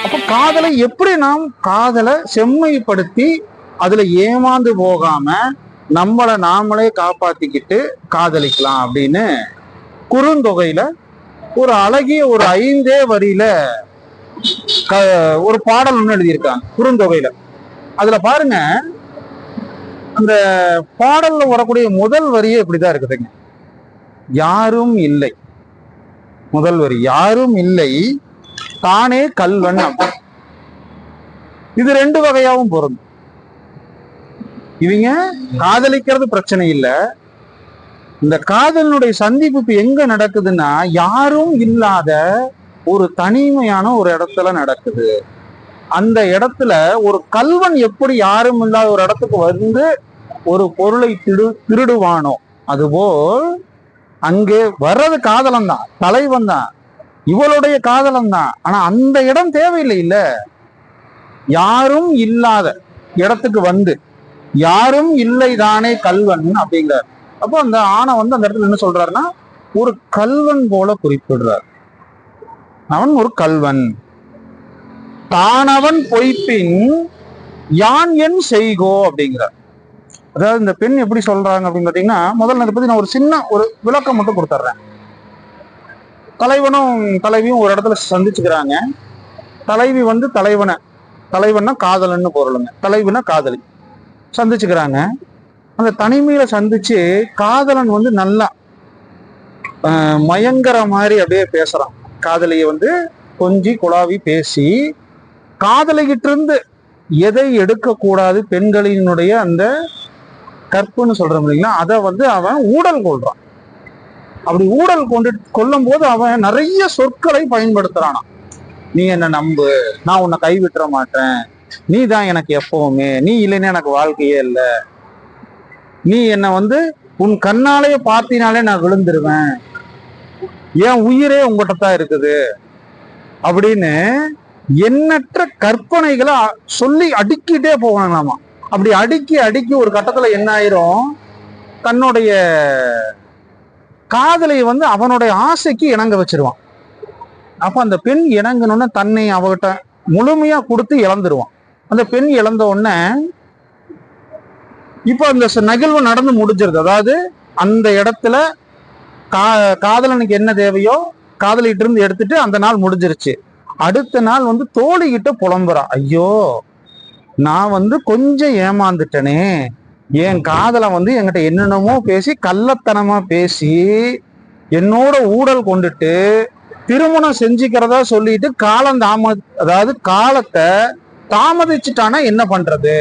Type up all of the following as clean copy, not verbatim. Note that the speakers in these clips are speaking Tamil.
அப்ப காதலை எப்படி நாம் காதலை செம்மைப்படுத்தி அதுல ஏமாந்து போகாம நம்மளை நாமளே காப்பாத்திக்கிட்டு காதலிக்கலாம் அப்படின்னு குறுந்தொகையில ஒரு அழகிய ஒரு 5 வரியில ஒரு பாடல் ஒண்ணு எழுதியிருக்காங்க குறுந்தொகையில. அதுல பாருங்க, அந்த பாடல்ல வரக்கூடிய முதல் வரியே இப்படிதான் இருக்குதுங்க. யாரும் இல்லை, முதல் வரி யாரும் இல்லை தானே கல்வன். இது 2 வகையாவும் பொருந்தும். இவங்க காதலிக்கிறது பிரச்சனை இல்லை, இந்த காதலினுடைய சந்திப்பு எங்க நடக்குதுன்னா யாரும் இல்லாத ஒரு தனிமையான ஒரு இடத்துல நடக்குது. அந்த இடத்துல ஒரு கல்வன் எப்படி யாரும் இல்லாத ஒரு இடத்துக்கு வந்து ஒரு பொருளை திருடுவானோ அதுபோல் அங்கே வர்றது காதலன் தான், தலைவன் தான், இவளுடைய காதலன் தான். ஆனா அந்த இடம் தேவையில்லை. இல்ல, யாரும் இல்லாத இடத்துக்கு வந்து யாரும் இல்லை தானே கல்வன் அப்படிங்கிறார். அப்போ அந்த ஆணை வந்து அந்த இடத்துல என்ன சொல்றாருன்னா ஒரு கல்வன் போல குறிப்பிடுறார். அவன் ஒரு கல்வன். தானவன் பொய்ப்பின் யான் என் செய்கோ அப்படிங்கிறார். அதாவது இந்த பெண் எப்படி சொல்றாங்க அப்படின்னு பாத்தீங்கன்னா, முதல்ல இதை பத்தி நான் ஒரு சின்ன ஒரு விளக்கம் மட்டும் கொடுத்துட்றேன். தலைவனும் தலைவியும் ஒரு இடத்துல சந்திச்சுக்கிறாங்க. தலைவி வந்து தலைவன்னா காதலன்னு பொருளுங்க, தலைவினா காதலி சந்திச்சுக்கிறாங்க. அந்த தனிமையில சந்திச்சு காதலன் வந்து நல்லா மயங்கர மாதிரி அப்படியே பேசுறான். காதலியை வந்து கொஞ்சி குழாவி பேசி காதலிகிட்ட இருந்து எதை எடுக்கக்கூடாது, பெண்களினுடைய அந்த கற்புன்னு சொல்றோம் இல்லைங்களா, அதை வந்து அவன் ஊடல் கொள்றான். அப்படி ஊடல் கொள்ளும் போது அவன் நிறைய சொற்களை பயன்படுத்துறானா. நீ என்ன நம்பு, நான் உன்னை கைவிட்டுற மாட்டேன், நீ தான் எனக்கு எப்பவுமே, நீ இல்லைன்னா எனக்கு வாழ்க்கையே இல்லை, நீ என்னை வந்து உன் கண்ணாலேயே பார்த்தினாலே நான் விழுந்துருவேன், என் உயிரே உங்ககிட்ட தான் இருக்குது அப்படின்னு எண்ணற்ற கற்பனைகளை சொல்லி அடுக்கிட்டே போவாங்களாமா. அப்படி அடுக்கி அடுக்கி ஒரு கட்டத்துல என்ன ஆயிரும், தன்னுடைய காதலை வந்து அவனுடைய ஆசைக்கு இணங்க வச்சிருவான். அப்ப அந்த பெண் இணங்கணும்னு தன்னை அவகிட்ட முழுமையா கொடுத்து இழந்துருவான். அந்த பெண் இழந்த உடனே இப்ப அந்த நிகழ்வு நடந்து முடிஞ்சிருது. அதாவது அந்த இடத்துல காதலனுக்கு என்ன தேவையோ காதலிட்டு இருந்து எடுத்துட்டு அந்த நாள் முடிஞ்சிருச்சு. அடுத்த நாள் வந்து தோழிகிட்ட புலம்புறா, ஐயோ நான் வந்து கொஞ்சம் ஏமாந்துட்டனே, என் காதலை வந்து என்கிட்ட என்னென்னமோ பேசி கள்ளத்தனமா பேசி என்னோட ஊடல் கொண்டுட்டு திருமணம் செஞ்சுக்கிறதா சொல்லிட்டு அதாவது காலத்தை தாமதிச்சுட்டானா என்ன பண்றது,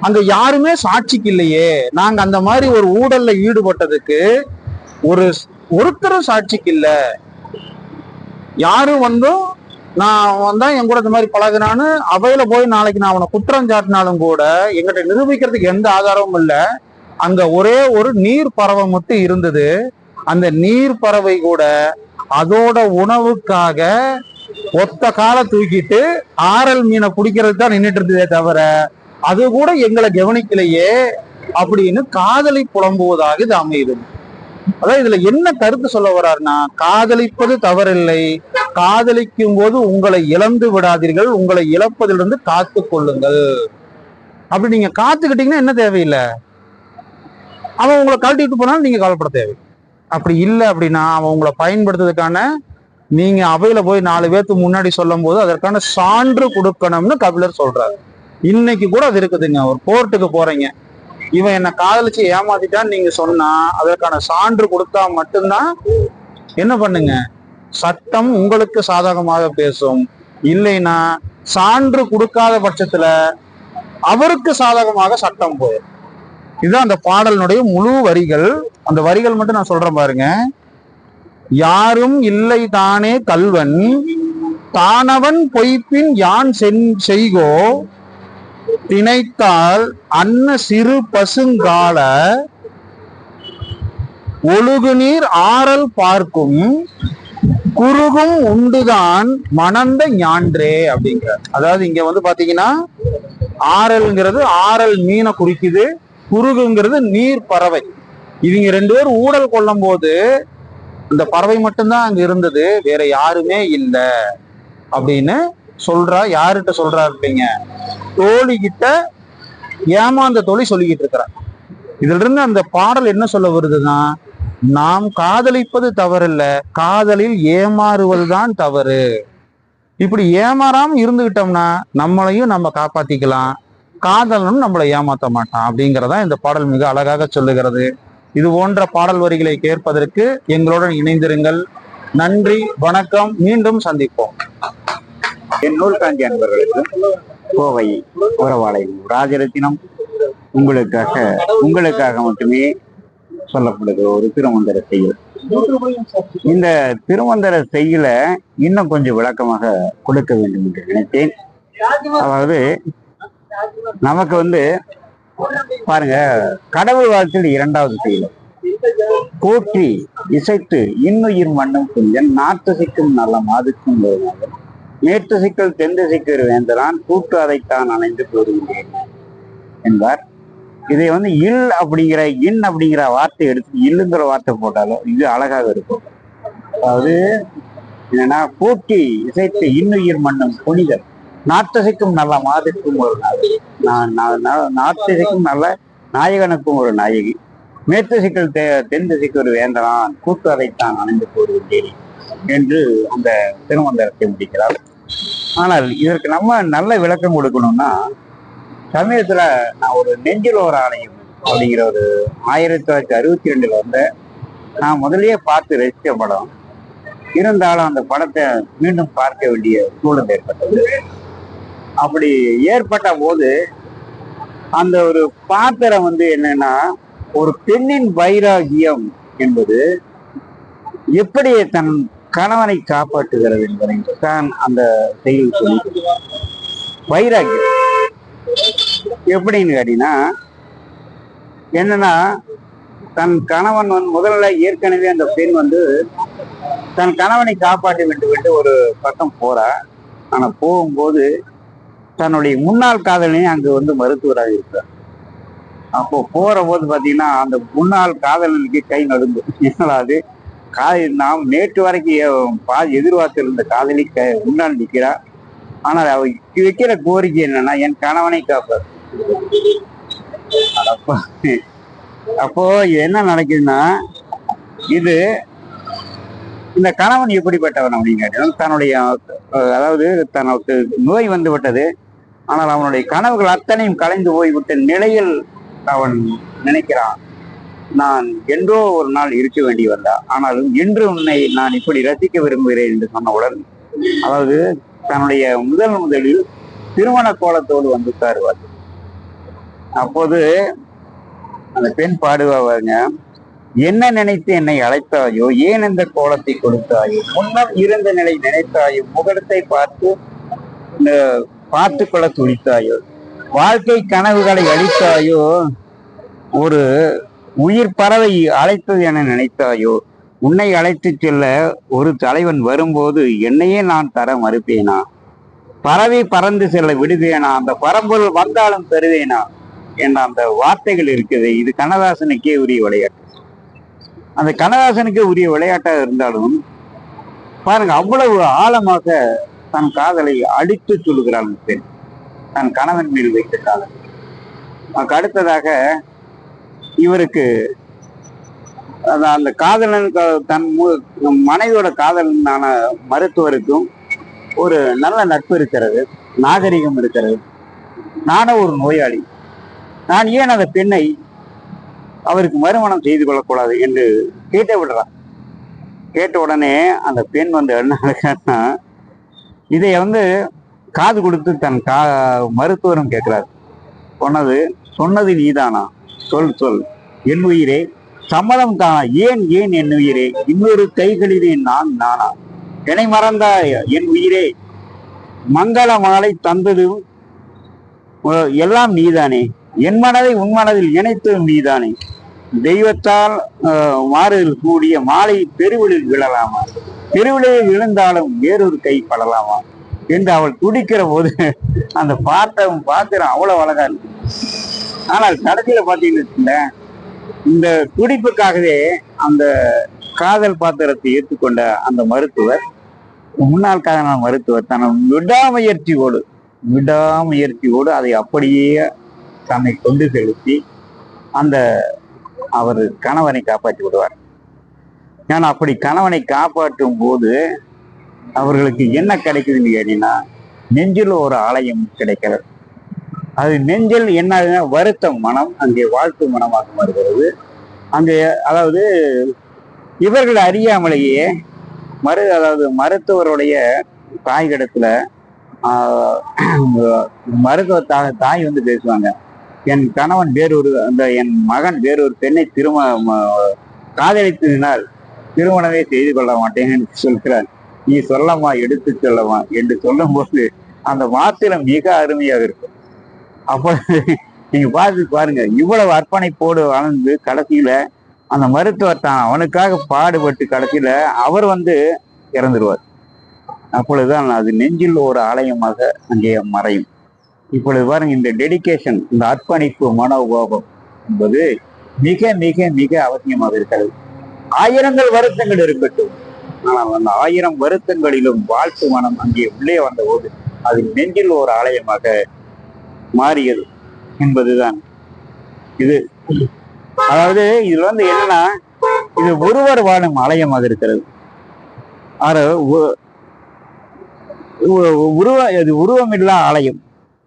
அங்க யாருமே சாட்சிக்கு இல்லையே, நாங்க அந்த மாதிரி ஒரு ஊடல்ல ஈடுபட்டதுக்கு ஒருத்தரும் சாட்சிக்கு இல்ல, யாரும் வந்தும் நான் வந்தா என் கூட இந்த மாதிரி பழகினான்னு அவையில போய் நாளைக்கு நான் அவனை குற்றம் சாட்டினாலும் கூட எங்கிட்ட நிரூபிக்கிறதுக்கு எந்த ஆதாரமும் இல்லை. அங்க ஒரே ஒரு நீர் பறவை மட்டும் இருந்தது. அந்த நீர் பறவை கூட அதோட உணவுக்காக ஒத்த காலை தூக்கிட்டு ஆரல் மீனை பிடிக்கிறது தான் நின்றுட்டு இருந்ததே தவிர அது கூட எங்களை கவனிக்கலையே அப்படின்னு காதலி புலம்புவதாக இது அமையுது. அதாவது இதுல என்ன கருத்து சொல்ல வர்றாருன்னா, காதலிப்பது தவறில்லை, காதலிக்கும் போது உங்களை இழந்து விடாதீர்கள், உங்களை இழப்பதிலிருந்து காத்து கொள்ளுங்கள். அப்படி நீங்க காத்துக்கிட்டீங்கன்னா என்ன தேவையில்லை, அவன் உங்களை கழட்டிட்டு போனாலும் நீங்க கவலைப்பட தேவை. அப்படி இல்லை அப்படின்னா அவன் உங்களை பயன்படுத்துறதுக்கான நீங்க அவையில போய் 4 பேருக்கு முன்னாடி சொல்லும் போது அதற்கான சான்று கொடுக்கணும்னு கபிலர் சொல்றாரு. இன்னைக்கு கூட அது இருக்குதுங்க. ஒரு கோர்ட்டுக்கு போறீங்க, இவன் என்ன காதலிச்சு ஏமாத்திட்டான்னு நீங்க சொன்னா அதற்கான சான்று கொடுத்தா மட்டும்தான் என்ன பண்ணுங்க, சட்டம் உங்களுக்கு சாதகமாக பேசும். இல்லைன்னா சான்று கொடுக்காத பட்சத்துல அவருக்கு சாதகமாக சட்டம் போயிடும். இதுதான் அந்த பாடலினுடைய முழு வரிகள். அந்த வரிகள் மட்டும் நான் சொல்றேன் பாருங்க. யாரும் இல்லை தானே கல்வன், தானவன் பொய்ப்பின் யான் செய்கோ, திணைத்தால் அன்ன சிறு பசுங்கால ஒழுகு நீர் ஆறல் பார்க்கும் குறுகும் உண்டுதான் மணந்த ஞான்றே அப்படிங்கிறார். அதாவது இங்க வந்து பாத்தீங்கன்னா ஆறல்ங்கிறது ஆறல் மீனை குறிக்குது, குறுகுங்கிறது நீர் பறவை. இவங்க 2 பேரும் ஊடல் கொள்ளும் போது இந்த பறவை மட்டும்தான் அங்க இருந்தது, வேற யாருமே இல்லை. அப்படின்னு சொல்றா. யாருகிட்ட சொல்றா இருப்பீங்க? தோழி கிட்ட ஏமாந்த தோழி சொல்லிக்கிட்டு இருக்கிறார். இதுல இருந்து அந்த பாடல் என்ன சொல்ல வருதுன்னா, நாம் காதலிப்பது தவறில்ல, காதலில் ஏமாறுவதுதான் தவறு. இப்படி ஏமாறாம இருந்துகிட்டோம்னா நம்மளையும் நம்ம காப்பாத்திக்கலாம், காதலனும் நம்மளை ஏமாத்த மாட்டான் அப்படிங்கிறதா இந்த பாடல் மிக அழகாக சொல்லுகிறது. இது போன்ற பாடல் வரிகளை கேட்பதற்கு எங்களுடன் இணைந்திருங்கள். நன்றி, வணக்கம். மீண்டும் சந்திப்போம். என் நூல் காஞ்சி அன்பர்களுக்கு கோவை உறவாளை ராஜரத்தினம் உங்களுக்காக மட்டுமே சொல்லப்படுகிற ஒரு திருமந்திர செய்யுள். இந்த திருமந்திர செய்யுளை இன்னும் கொஞ்சம் விளக்கமாக கொடுக்க வேண்டும் என்று நினைத்தேன். அதாவது நமக்கு பாருங்க, கடவுள் வாழ்த்தில் 2வது செய்யுள், போற்றி இசைத்து இன்னுயிர் மண்ணும் கொஞ்சம் நாட்டுசைக்கும் நல்ல மாதுக்கும் மேற்திசைக்கள் தென்திசைக்கு வேந்தரான் கூட்டு அதைத்தான் அணைந்து கூறுகின்றேன் என்பார். இதை இல் அப்படிங்கிற வார்த்தை எடுத்து இல்லுங்கிற வார்த்தை போட்டாலும் இது அழகாக இருக்கும். அதாவது என்னன்னா, போற்றி இசைத்து இன்னுயிர் மண்ணும் புனிதர் நாட்டிசைக்கும் நல்ல மாதுக்கும் ஒரு நாட்டிசைக்கும் நல்ல நாயகனுக்கும் ஒரு நாயகி, மேற்திசைக்கள் தென்திசைக்கு ஒரு வேந்தரான் கூட்டு அதைத்தான் அணைந்து கூறுகின்றேன் என்று அந்த திருமந்திரத்தை முடிக்கிறார். ஆனால் இதற்கு நம்ம நல்ல விளக்கம் கொடுக்கணும்னா, சமயத்துல நான் ஒரு நெஞ்சில் ஒரு ஆலயம் அப்படிங்கிற ஒரு 1962 நான் முதல்லயே பார்த்து ரசித்த படம். இருந்தாலும் அந்த படத்தை மீண்டும் பார்க்க வேண்டிய சூழல் ஏற்பட்டது. அப்படி ஏற்பட்ட போது அந்த ஒரு பாத்திரம் என்னன்னா, ஒரு பெண்ணின் வைராகியம் என்பது எப்படி தன் கணவனை காப்பாற்றுகிறது என்பதை தான் அந்த செயல் சொல்லி. வைராகியம் எப்படின்னு கேட்டீங்கன்னா என்னன்னா, தன் கணவன் முதல்ல ஏற்கனவே அந்த பெண் தன் கணவனை காப்பாற்ற வேண்டும் என்று ஒரு பக்கம் போறா. ஆனா போகும்போது தன்னுடைய முன்னாள் காதலனையும் அங்கு மருத்துவராக இருக்கிறார். அப்போ போற போது பாத்தீங்கன்னா அந்த முன்னாள் காதலனுக்கு கை நடுங்கும். நாம் நேற்று வரைக்கும் எதிர்பார்த்திருந்த காதலி முன்னால் நிற்கிறா. ஆனால் அவ வைக்கிற கோரிக்கை என்னன்னா, என் கணவனை காப்பார். அப்போ என்ன நடக்குதுன்னா, இந்த கணவன் எப்படிப்பட்டவன் அப்படின்னு தன்னுடைய, அதாவது தனக்கு நோய் வந்து விட்டது. ஆனால் அவனுடைய கனவுகள் அத்தனையும் கலைந்து போய்விட்ட நிலையில் அவன் நினைக்கிறான், நான் என்றோ ஒரு நாள் இருக்க வேண்டி வந்தா, ஆனாலும் இன்று உன்னை நான் இப்படி ரசிக்க விரும்புகிறேன் என்று சொன்னவுடன், அதாவது தன்னுடைய முதலில் திருமண கோலத்தோடு உட்காருவார். அப்போது அந்த பெண் பாடுவாங்க, என்ன நினைத்து என்னை அழைத்தாயோ, ஏன் இந்த கோலத்தை கொடுத்தாயோ, முன்னர் இருந்த நிலை நினைத்தாயோ, முகத்தை பார்த்து கொள்ள துடித்தாயோ, வாழ்க்கை கனவுகளை அளித்தாயோ, ஒரு உயிர் பறவை அழைத்தது என நினைத்தாயோ, உன்னை அழைத்து செல்ல ஒரு தலைவன் வரும்போது என்னையே நான் தர மறுப்பேனா, பறவை பறந்து செல்ல விடுவேனா, அந்த பரம்பொருள் வந்தாலும் தருவேனா என்ற அந்த வார்த்தைகள் இருக்குது. இது கண்ணதாசனுக்கே உரிய விளையாட்டு. அந்த கண்ணதாசனுக்கே உரிய விளையாட்டாக இருந்தாலும் பாருங்க, அவ்வளவு ஆழமாக தன் காதலை அடித்து சொல்லுகிறாள் பெண், தன் கணவன் மேல் வைத்த காதல். அடுத்ததாக இவருக்கு அந்த காதலனுக்கு, தன் மனைவியோட காதலனான மருத்துவருக்கும் ஒரு நல்ல நட்பு இருக்கிறது, நாகரிகம் இருக்கிறது. நானும் ஒரு நோயாளி, நான் ஏன் அந்த பெண்ணை அவருக்கு மறுமணம் செய்து கொள்ளக்கூடாது என்று கேட்ட விடுறான். கேட்ட உடனே அந்த பெண் என்ன இதை காது கொடுத்து தன் மருத்துவரும் கேட்கிறார். சொன்னது நீதானா, சொல் என் உயிரே, சம்மதம் தானா, ஏன் என் உயிரே, இன்னொரு கைகளிலே நானா, என்னை மறந்தாய் என் உயிரே, மங்கள மாலை தந்ததும் எல்லாம் நீதானே, என் மனதை உன் மனதில் இணைத்ததும் நீதானே, தெய்வத்தால் மாறுதல் கூடிய மாலை பெருவிழில் விழலாமா, பெருவிழில் விழுந்தாலும் வேறொரு கை படலாமா என்று அவள் துடிக்கிற போது அந்த பாத்திரம் அவ்வளவு அழகா இருக்கு. ஆனால் கடைசியில பாத்தீங்கன்னா, இந்த துடிப்புக்காகவே அந்த காதல் பாத்திரத்தை ஏற்றுக்கொண்ட அந்த மருத்துவர் முன்னாள் காதலான மருத்துவர் தன் விடாமுயற்சியோடு அதை அப்படியே தன்னை கொண்டு செலுத்தி அந்த அவர் கணவனை காப்பாற்றி விடுவார். ஏன்னா அப்படி கணவனை காப்பாற்றும் போது அவர்களுக்கு என்ன கிடைக்குதுன்னு கேட்டீங்கன்னா, நெஞ்சில் ஒரு ஆலயம் கிடைக்கிறது. அது நெஞ்சில் என்ன வருத்த மனம் அங்கே வாழ்த்து மனமாக வருகிறது. அங்கே அதாவது இவர்கள் அறியாமலேயே மருத்துவருடைய தாய்கிடத்துல மருத்துவ தாய் வந்து பேசுவாங்க, என் கணவன் என் மகன் வேறொரு பெண்ணை காதலித்ததினால் திருமணமே செய்து கொள்ள மாட்டேன் என்று சொல்கிறார். நீ சொல்லமா, எடுத்து சொல்லமா என்று சொல்லும் போது அந்த மாத்திரம் மிக அருமையாக இருக்கும். அப்போ நீங்க பாருங்க, இவ்வளவு அர்ப்பணிப்போடு வாழ்ந்து கடைசியில அந்த மருத்துவர் தான் அவனுக்காக பாடுபட்டு கடைசியில அவர் வந்து இறந்துருவார். அப்பொழுதுதான் அது நெஞ்சில் ஒரு ஆலயமாக அங்கே மறையும். இப்பொழுது பாருங்க, இந்த டெடிகேஷன், இந்த அர்ப்பணிப்பு மனோபாவம் என்பது மிக மிக மிக அவசியமாக இருக்கிறது. 1000 வருத்தங்கள் இருக்கட்டும், ஆனால் அந்த 1000 வருத்தங்களிலும் வாழ்த்து மனம் அங்கே உள்ளே வந்தபோது அது நெஞ்சில் ஒரு ஆலயமாக மாறியது என்பதுதான் இது. அதாவது இதுல வந்து என்னன்னா, இது ஒருவர் வாழும் ஆலயமாக இருக்கிறது. உருவமில்லா ஆலயம்,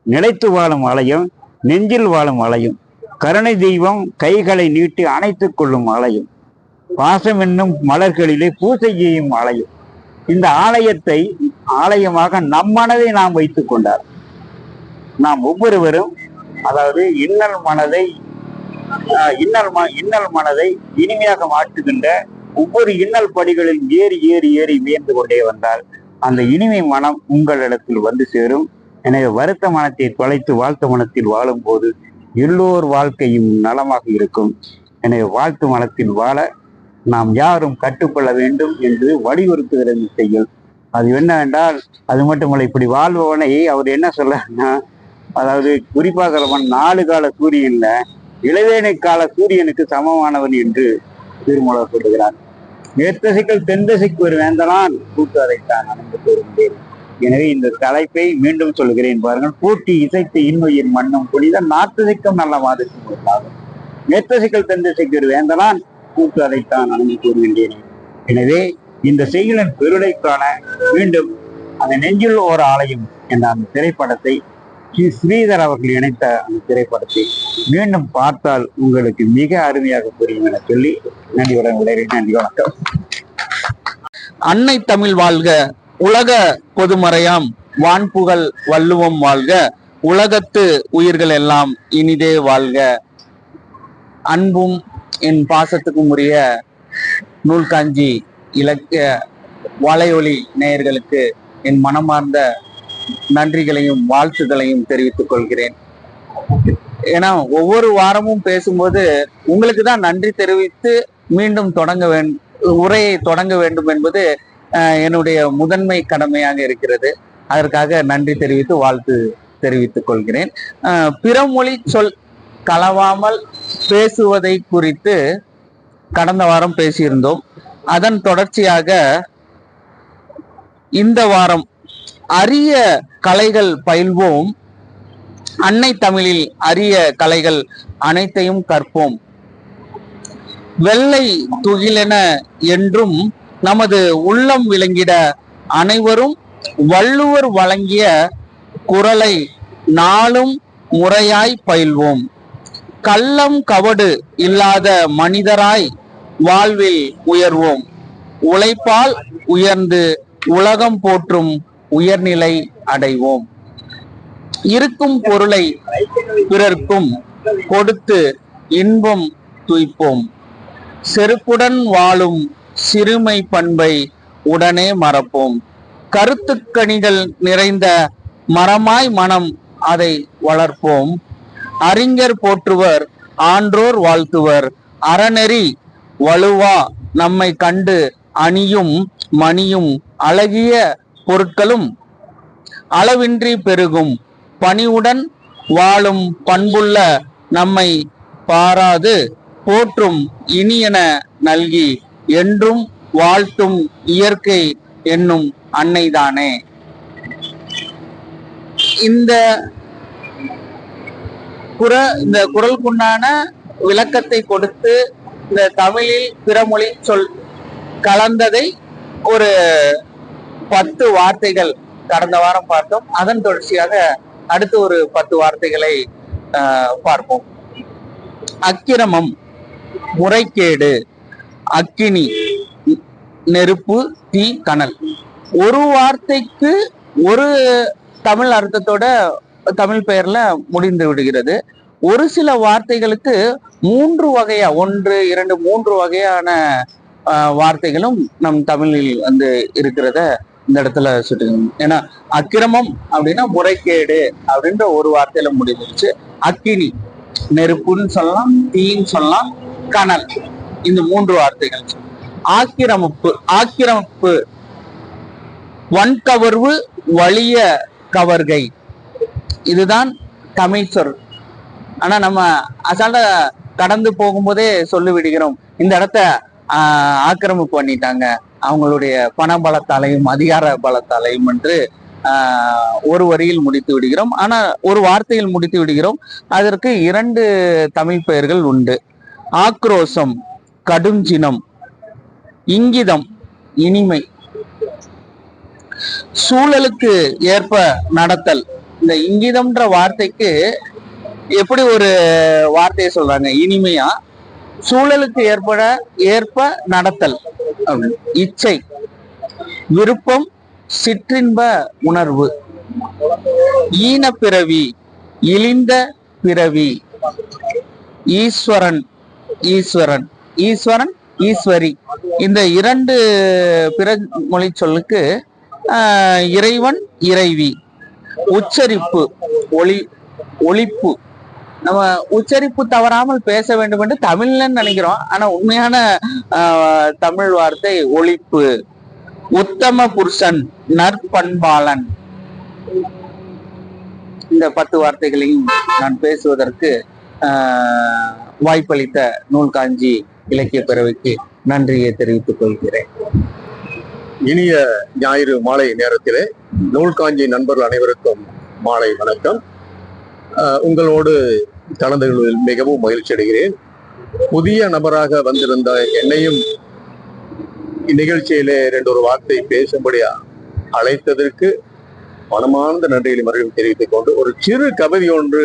நிலைத்து வாழும் ஆலயம், நெஞ்சில் வாழும் ஆலயம், கருணை தெய்வம் கைகளை நீட்டி அணைத்துக் கொள்ளும் ஆலயம், பாசம் என்னும் மலர்களிலே பூசை செய்யும் ஆலயம். இந்த ஆலயத்தை ஆலயமாக நம் மனதை நாம் வைத்துக் கொண்டார். நாம் ஒவ்வொருவரும் அதாவது இன்னல் மனதை இனிமையாக மாற்றுகின்ற ஒவ்வொரு இன்னல் படிகளில் ஏறி ஏறி ஏறி உயர்ந்து கொண்டே வந்தால் அந்த இனிமை மனம் உங்களிடத்தில் வந்து சேரும். எனவே வருத்த மனத்தை தொலைத்து வாழ்த்து மனத்தில் வாழும் போது எல்லோர் வாழ்க்கையும் நலமாக இருக்கும். எனவே வாழ்த்து மனத்தில் வாழ நாம் யாரும் கற்றுக்கொள்ள வேண்டும் என்று வலியுறுத்துகிறது செயல். அது என்னவென்றால், அது மட்டுமல்ல, இப்படி வாழ்பவனை அவர் என்ன சொல்றாருன்னா, அதாவது குறிப்பாக 4 கால சூரியன்ல இளவேனை கால சூரியனுக்கு சமமானவன் என்று திருமூலர் சொல்லுகிறார். மேற்தசைகள் தென்தசைக்கு ஒரு வேந்தனான் கூட்டு அதைத்தான் அணைந்து கூறுகின்றேன். எனவே இந்த தலைப்பை மீண்டும் சொல்கிறேன் பாருங்கள். பூட்டி இசைத்து இன்னுயிர் மண்ணும் புனித நாட்டுதிக்கும் நல்ல மாதிரிக்கும் உண்டாகும். மேற்தசைகள் தென்தசைக்கு ஒரு வேந்தனான் கூட்டு அதைத்தான் அணைந்து கூறுகின்றேன். எனவே இந்த செயலின் பெருளைக்கான மீண்டும் அந்த நெஞ்சில் ஒரு ஆலயம் என்ற அந்த திரைப்படத்தை ஸ்ரீதர் அவர்கள் இணைத்த அந்த திரைப்படத்தை மீண்டும் பார்த்தால் உங்களுக்கு மிக அருமையாக புரியும் என சொல்லி நன்றியுடன் விளையாடுகிறேன். நன்றி, வணக்கம். அன்னை தமிழ் வாழ்க, உலக பொதுமறையாம் வான்புகழ் வள்ளுவம் வாழ்க, உலகத்து உயிர்கள் எல்லாம் இனிதே வாழ்க. அன்பும் என் பாசத்துக்கும் உரிய நூல்காஞ்சி இலக்கிய வலையொலி நேயர்களுக்கு என் மனமார்ந்த நன்றிகளையும் வாழ்த்துக்களையும் தெரிவித்துக் கொள்கிறேன். ஏன்னா ஒவ்வொரு வாரமும் பேசும்போது உங்களுக்கு தான் நன்றி தெரிவித்து மீண்டும் உரையை தொடங்க வேண்டும் என்பது என்னுடைய முதன்மை கடமையாக இருக்கிறது. அதற்காக நன்றி தெரிவித்து வாழ்த்து தெரிவித்துக் கொள்கிறேன். பிறமொழி சொல் கலவாமல் பேசுவதை குறித்து கடந்த வாரம் பேசியிருந்தோம். அதன் தொடர்ச்சியாக இந்த வாரம் அரிய கலைகள் பயில்வோம், அன்னை தமிழில் அரிய கலைகள் அனைத்தையும் கற்போம். வெள்ளை துகிலென என்றும் நமது உள்ளம் விளங்கிட அனைவரும் வள்ளுவர் வழங்கிய குறளை நாளும் முறையாய் பயில்வோம். கள்ளம் கவடு இல்லாத மனிதராய் வாழ்வில் உயர்வோம். உழைப்பால் உயர்ந்து உலகம் போற்றும் உயர்நிலை அடைவோம். இருக்கும் பொருளை பிறர்க்கும் கொடுத்து இன்பம் துய்ப்போம். செருக்குடன் வாழும் சிறுமை பண்பை உடனே மறப்போம். கருத்துக்கணிகள் நிறைந்த மரமாய் மனம் அதை வளர்ப்போம். அறிஞர் போற்றுவர், ஆன்றோர் வாழ்த்துவர், அறநெறி வலுவா நம்மை கண்டு அணியும் மணியும் அழகிய பொருட்களும் அளவின்றி பெருகும். பணிவுடன் வாழும் பண்புள்ள நம்மை பாராது போற்றும் இனியன நல்கி என்றும் வாழ்த்தும் இயற்கை என்னும் அன்னைதானே. இந்த இந்த குறளுக்குண்டான விளக்கத்தை கொடுத்து இந்த தமிழில் பிறமொழி சொல் கலந்ததை ஒரு 10 வார்த்தைகள் கடந்த வாரம் பார்த்தோம். அதன் தொடர்ச்சியாக அடுத்து ஒரு 10 வார்த்தைகளை பார்ப்போம். அக்கிரமம், முறைகேடு, அக்கினி, நெருப்பு, தீ, கனல். ஒரு வார்த்தைக்கு ஒரு தமிழ் அர்த்தத்தோட தமிழ் பெயர்ல முடிந்து விடுகிறது. ஒரு சில வார்த்தைகளுக்கு 3 வகையா 1, 2, 3 வகையான வார்த்தைகளும் நம் தமிழில் வந்து இருக்கிறத இந்த இடத்துல சுட்டுக்கணும். ஏன்னா அக்கிரமம் அப்படின்னா முறைகேடு அப்படின்ற ஒரு வார்த்தையில முடிஞ்சிருச்சு. அக்கினி நெருப்புன்னு சொல்லலாம், தீன்னு சொல்லலாம், கனல், இந்த 3 வார்த்தைகள். ஆக்கிரமிப்பு வன்கவர்வு, வலிய கவர்கை, இதுதான் தமிழ் சொல். ஆனா நம்ம அசால்ட்டா கடந்து போகும்போதே சொல்லி விடுகிறோம், இந்த இடத்த ஆக்கிரமிப்பு பண்ணிட்டாங்க அவங்களுடைய பண பலத்தாலையும் அதிகார பலத்தாலையும் என்று ஒரு வரியில் முடித்து விடுகிறோம். ஆனா ஒரு வார்த்தையில் முடித்து விடுகிறோம். அதற்கு 2 தமிழ் பெயர்கள் உண்டு. ஆக்ரோஷம் கடுஞ்சினம், இங்கிதம் இனிமை, சூழலுக்கு ஏற்ப நடத்தல். இந்த இங்கிதம்ன்ற வார்த்தைக்கு எப்படி ஒரு வார்த்தையை சொல்றாங்க இனிமையா, சூழலுக்கு ஏற்ப நடத்தல். இச்சை, விருப்பம், சிற்றின்ப உணர்வு, ஈனப்பிறவி, இழிந்த பிறவி, ஈஸ்வரன், ஈஸ்வரி. இந்த 2 பிற மொழி சொல்லுக்கு இறைவன், இறைவி. உச்சரிப்பு, ஒலிப்பு. நம்ம உச்சரிப்பு தவறாமல் பேச வேண்டும் என்று தமிழ்ல நினைக்கிறோம். ஆனா உண்மையான தமிழ் வார்த்தை ஒலிப்பு. உத்தம புருஷன், நற்பண்பாளன். இந்த 10 வார்த்தைகளையும் நான் பேசுவதற்கு வாய்ப்பளித்த நூல்காஞ்சி இலக்கிய பேரவைக்கு நன்றியை தெரிவித்துக் கொள்கிறேன். இனிய ஞாயிறு மாலை நேரத்திலே நூல்காஞ்சி நண்பர்கள் அனைவருக்கும் மாலை வணக்கம். உங்களோடு கலந்து கொள்வதில் மிகவும் மகிழ்ச்சி அடைகிறேன். புதிய நபராக வந்திருந்த என்னையும் இந்நிகழ்ச்சியிலே 2 வார்த்தை பேசும்படி அழைத்ததற்கு மனமார்ந்த நன்றிகளை மறுபடியும் தெரிவித்துக் கொண்டு ஒரு சிறு கவிதை ஒன்று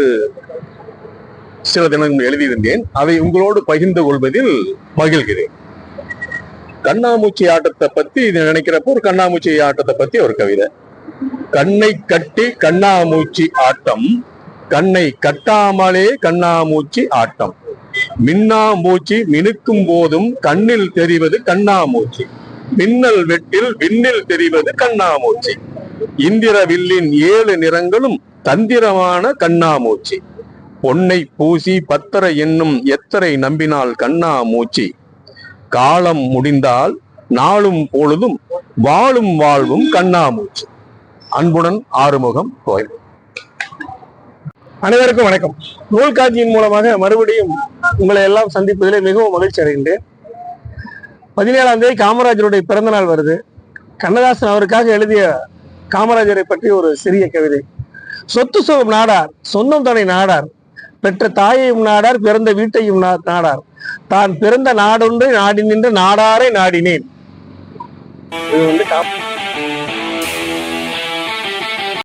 சில தினங்கள் எழுதியிருந்தேன். அதை உங்களோடு பகிர்ந்து கொள்வதில் மகிழ்கிறேன். கண்ணாமூச்சி ஆட்டத்தை பத்தி இது நினைக்கிறப்போ ஒரு கண்ணாமூச்சி ஆட்டத்தை பத்தி ஒரு கவிதை. கண்ணை கட்டி கண்ணாமூச்சி ஆட்டம், கண்ணை கட்டாமலே கண்ணாமூச்சி ஆட்டம், மின்னாமூச்சி மினுக்கும் போதும் கண்ணில் தெரிவது கண்ணாமூச்சி, மின்னல் வெட்டில் விண்ணில் தெரிவது கண்ணாமூச்சி, இந்திர வில்லின் 7 நிறங்களும் தந்திரமான கண்ணாமூச்சி, பொன்னை பூசி பத்தரை என்னும் எத்தரை நம்பினால் கண்ணாமூச்சி, காலம் முடிந்தால் நாளும் பொழுதும் வாழும் வாழ்வும் கண்ணாமூச்சி. அன்புடன் ஆறுமுகம் கோயில். அனைவருக்கும் வணக்கம். நூல்காட்சியின் மூலமாக மறுபடியும் உங்களை எல்லாம் சந்திப்பதிலே மிகவும் மகிழ்ச்சி அடைகின்றேன். 17ஆம் தேதி காமராஜருடைய பிறந்த நாள் வருது. கண்ணதாசன் அவருக்காக எழுதிய காமராஜரை பற்றி ஒரு சிறிய கவிதை. சொத்து சுகம் நாடார், சொந்தம் தனை நாடார், பெற்ற தாயையும் நாடார், பிறந்த வீட்டையும் நாடார், தான் பிறந்த நாடொன்றை நாடி நின்று நாடாரை நாடினேன். இது